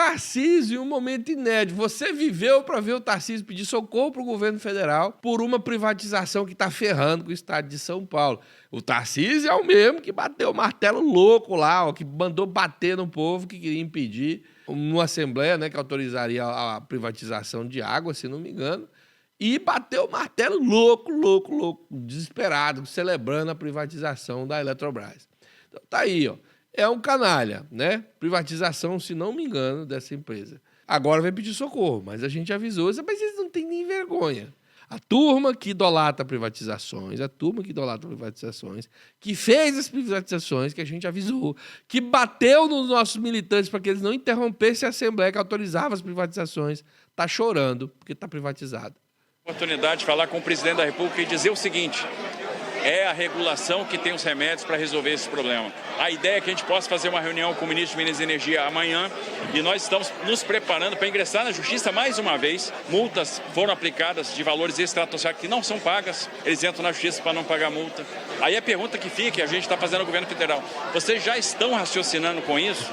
Tarcísio em um momento inédito. Você viveu para ver o Tarcísio pedir socorro para o governo federal por uma privatização que está ferrando com o estado de São Paulo. O Tarcísio é o mesmo que bateu o martelo louco lá, ó, que mandou bater no povo que queria impedir uma assembleia, né, que autorizaria a privatização de água, se não me engano, e bateu o martelo louco, desesperado, celebrando a privatização da Eletrobras. Então tá aí, ó. É um canalha, né? Privatização, se não me engano, dessa empresa. Agora vai pedir socorro, mas a gente avisou, mas eles não têm nem vergonha. A turma que idolatra privatizações, que fez as privatizações, que a gente avisou, que bateu nos nossos militantes para que eles não interrompessem a Assembleia que autorizava as privatizações, está chorando porque está privatizado. Oportunidade de falar com o presidente da República e dizer o seguinte: é a regulação que tem os remédios para resolver esse problema. A ideia é que a gente possa fazer uma reunião com o ministro de Minas e Energia amanhã e nós estamos nos preparando para ingressar na Justiça mais uma vez. Multas foram aplicadas de valores estratosféricos que não são pagas, eles entram na Justiça para não pagar multa. Aí a pergunta que fica, a gente está fazendo ao governo federal: vocês já estão raciocinando com isso?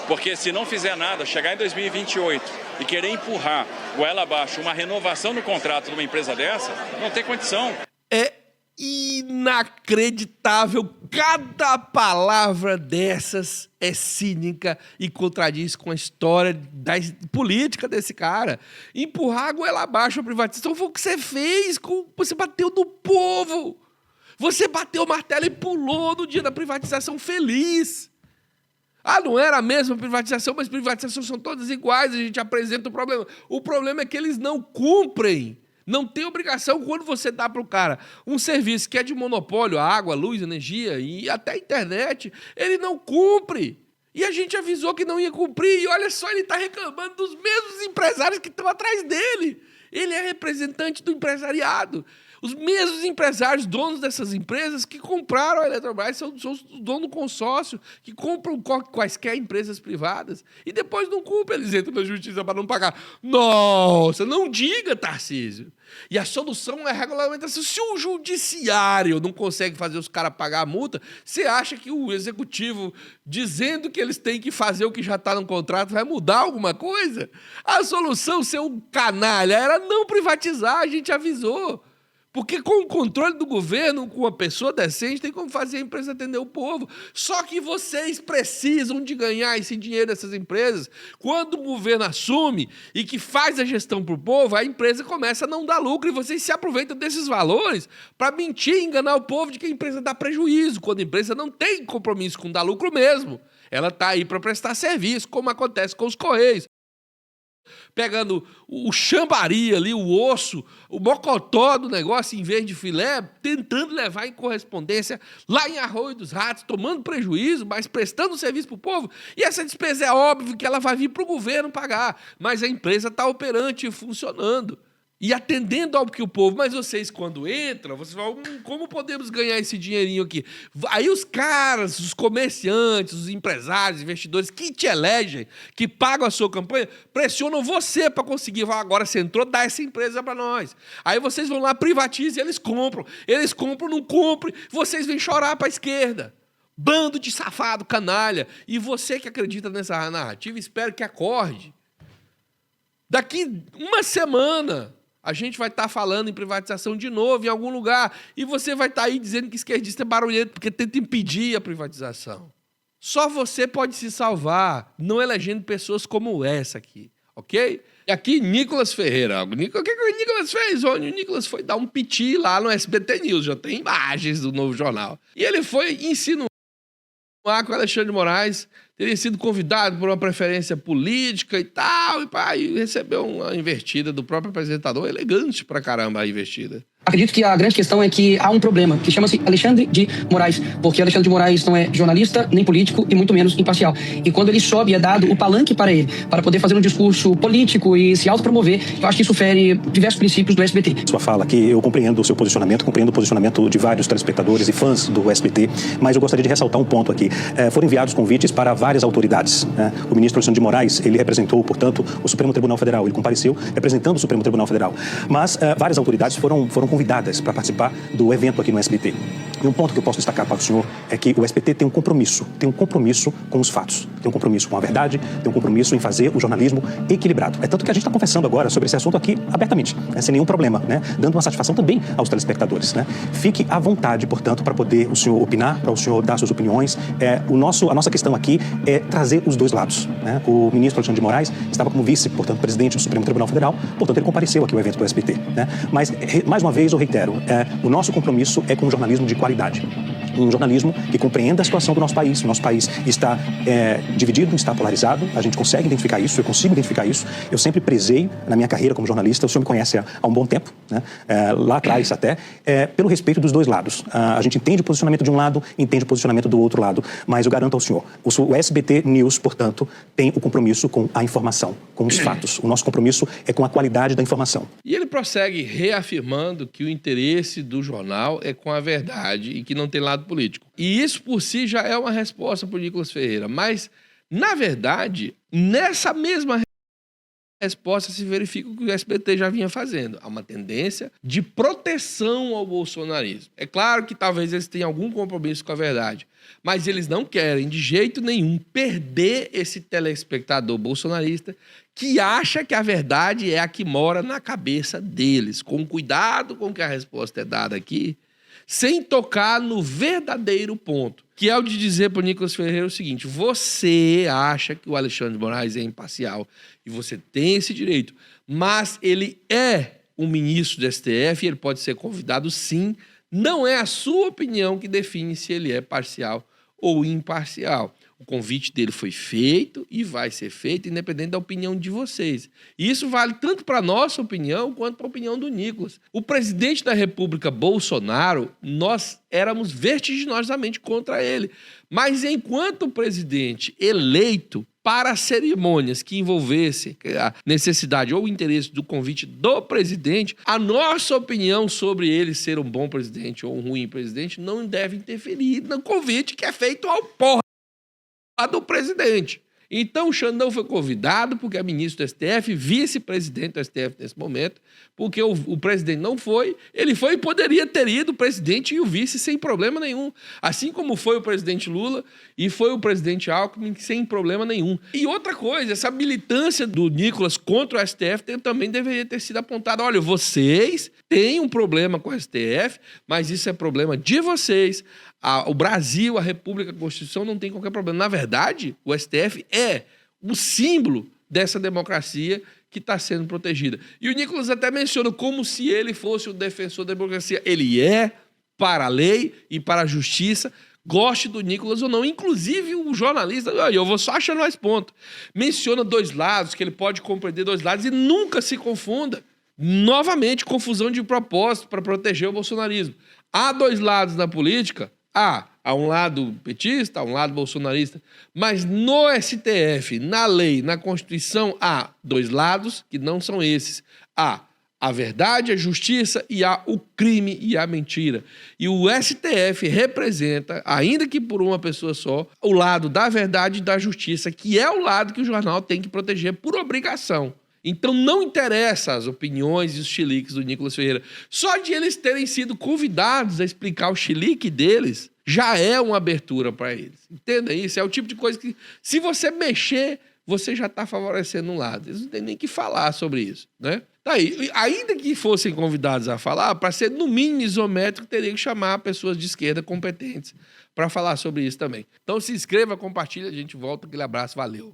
Porque se não fizer nada, chegar em 2028 e querer empurrar goela abaixo uma renovação no contrato de uma empresa dessa, não tem condição. É inacreditável. Cada palavra dessas é cínica e contradiz com a história da política desse cara. Empurrar a goela abaixo a privatização foi o que você fez. Você bateu no povo. Você bateu o martelo e pulou no dia da privatização feliz. Ah, não era a mesma privatização, mas privatizações são todas iguais, a gente apresenta o problema. O problema é que eles não cumprem. Não tem obrigação quando você dá para o cara um serviço que é de monopólio, água, luz, energia e até internet, ele não cumpre. E a gente avisou que não ia cumprir e olha só, ele está reclamando dos mesmos empresários que estão atrás dele. Ele é representante do empresariado. Os mesmos empresários, donos dessas empresas que compraram a Eletrobras, são os donos do consórcio, que compram quaisquer empresas privadas e depois não cumprem, eles entram na justiça para não pagar. Nossa, não diga, Tarcísio. E a solução é a regulamentação. Se o judiciário não consegue fazer os caras pagar a multa, você acha que o executivo, dizendo que eles têm que fazer o que já está no contrato, vai mudar alguma coisa? A solução, seu canalha, era não privatizar, a gente avisou. Porque com o controle do governo, com uma pessoa decente, tem como fazer a empresa atender o povo. Só que vocês precisam de ganhar esse dinheiro dessas empresas. Quando o governo assume e que faz a gestão para o povo, a empresa começa a não dar lucro e vocês se aproveitam desses valores para mentir e enganar o povo de que a empresa dá prejuízo, quando a empresa não tem compromisso com dar lucro mesmo. Ela está aí para prestar serviço, como acontece com os Correios. Pegando o chambari ali, o osso, o mocotó do negócio, em vez de filé, tentando levar em correspondência lá em Arroio dos Ratos, tomando prejuízo, mas prestando serviço para o povo. E essa despesa é óbvio que ela vai vir para o governo pagar, mas a empresa está operante e funcionando. E atendendo ao que o povo... Mas vocês, quando entram, vocês falam, como podemos ganhar esse dinheirinho aqui? Aí os caras, os comerciantes, os empresários, investidores que te elegem, que pagam a sua campanha, pressionam você para conseguir. Agora você entrou, dá essa empresa para nós. Aí vocês vão lá, privatizam e eles compram. Eles compram, não cumprem. Vocês vêm chorar para a esquerda. Bando de safado, canalha. E você que acredita nessa narrativa, espero que acorde. Daqui uma semana... a gente vai estar falando em privatização de novo em algum lugar e você vai estar aí dizendo que esquerdista é barulhento porque tenta impedir a privatização. Só você pode se salvar, não elegendo pessoas como essa aqui, ok? E aqui, Nicolas Ferreira. O que o Nicolas fez? O Nicolas foi dar um piti lá no SBT News, já tem imagens do Novo Jornal. E ele foi insinuar que o Alexandre de Moraes teria sido convidado por uma preferência política e tal, e recebeu uma invertida do próprio apresentador, elegante pra caramba a investida. Acredito que a grande questão é que há um problema, que chama-se Alexandre de Moraes, porque Alexandre de Moraes não é jornalista, nem político e muito menos imparcial. E quando ele sobe, é dado o palanque para ele, para poder fazer um discurso político e se autopromover, eu acho que isso fere diversos princípios do SBT. Sua fala, que eu compreendo o seu posicionamento, compreendo o posicionamento de vários telespectadores e fãs do SBT, mas eu gostaria de ressaltar um ponto aqui. Foram enviados convites para várias autoridades. O ministro Alexandre de Moraes, ele representou, portanto, o Supremo Tribunal Federal, ele compareceu representando o Supremo Tribunal Federal. Mas várias autoridades foram convidadas para participar do evento aqui no SBT. E um ponto que eu posso destacar para o senhor é que o SBT tem um compromisso com os fatos, tem um compromisso com a verdade, tem um compromisso em fazer o jornalismo equilibrado. É tanto que a gente está conversando agora sobre esse assunto aqui abertamente, né, sem nenhum problema, né, dando uma satisfação também aos telespectadores, né. Fique à vontade, portanto, para poder o senhor opinar, para o senhor dar suas opiniões. A nossa questão aqui é trazer os dois lados, né. O ministro Alexandre de Moraes estava como vice, portanto, presidente do Supremo Tribunal Federal, portanto, ele compareceu aqui ao evento do SBT, né. Mas, mais uma vez, eu reitero, o nosso compromisso é com um jornalismo de qualidade. Um jornalismo que compreenda a situação do nosso país. O nosso país está dividido, está polarizado. A gente consegue identificar isso, eu consigo identificar isso. Eu sempre prezei na minha carreira como jornalista, o senhor me conhece há um bom tempo, né? Lá atrás até, pelo respeito dos dois lados. A gente entende o posicionamento de um lado, entende o posicionamento do outro lado, mas eu garanto ao senhor, o SBT News, portanto, tem o compromisso com a informação, com os fatos. O nosso compromisso é com a qualidade da informação. E ele prossegue reafirmando que o interesse do jornal é com a verdade e que não tem lado político. E isso por si já é uma resposta para o Nicolas Ferreira. Mas, na verdade, nessa mesma resposta se verifica o que o SBT já vinha fazendo. Há uma tendência de proteção ao bolsonarismo. É claro que talvez eles tenham algum compromisso com a verdade, mas eles não querem, de jeito nenhum, perder esse telespectador bolsonarista que acha que a verdade é a que mora na cabeça deles. Com cuidado com que a resposta é dada aqui, sem tocar no verdadeiro ponto, que é o de dizer para o Nicolas Ferreira o seguinte: você acha que o Alexandre de Moraes é imparcial e você tem esse direito, mas ele é um ministro do STF e ele pode ser convidado sim, não é a sua opinião que define se ele é parcial ou imparcial. O convite dele foi feito e vai ser feito independente da opinião de vocês. E isso vale tanto para a nossa opinião quanto para a opinião do Nicolas. O presidente da República, Bolsonaro, nós éramos vertiginosamente contra ele. Mas enquanto presidente eleito, para cerimônias que envolvessem a necessidade ou o interesse do convite do presidente, a nossa opinião sobre ele ser um bom presidente ou um ruim presidente não deve interferir no convite que é feito ao do presidente. Então o Xandão foi convidado porque é ministro do STF, vice-presidente do STF nesse momento, porque o presidente não foi, ele foi e poderia ter ido o presidente e o vice sem problema nenhum. Assim como foi o presidente Lula e foi o presidente Alckmin sem problema nenhum. E outra coisa, essa militância do Nicolas contra o STF também deveria ter sido apontada. Olha, vocês têm um problema com o STF, mas isso é problema de vocês. O Brasil, a República, a Constituição não tem qualquer problema. Na verdade, o STF é um símbolo dessa democracia que está sendo protegida. E o Nicolas até menciona como se ele fosse o defensor da democracia. Ele é para a lei e para a justiça, goste do Nicolas ou não. Inclusive, o jornalista, eu vou só achando mais ponto, menciona dois lados, que ele pode compreender dois lados e nunca se confunda. Novamente, confusão de propósito para proteger o bolsonarismo. Há dois lados na política. Há um lado petista, há um lado bolsonarista, mas no STF, na lei, na Constituição, há dois lados que não são esses. Há a verdade, a justiça e há o crime e a mentira. E o STF representa, ainda que por uma pessoa só, o lado da verdade e da justiça, que é o lado que o jornal tem que proteger por obrigação. Então não interessa as opiniões e os chiliques do Nicolas Ferreira. Só de eles terem sido convidados a explicar o chilique deles já é uma abertura para eles. Entenda isso? É o tipo de coisa que, se você mexer, você já está favorecendo um lado. Eles não têm nem que falar sobre isso, né? Tá aí. Ainda que fossem convidados a falar, para ser no mínimo isométrico, teria que chamar pessoas de esquerda competentes para falar sobre isso também. Então se inscreva, compartilha, a gente volta. Aquele abraço, valeu.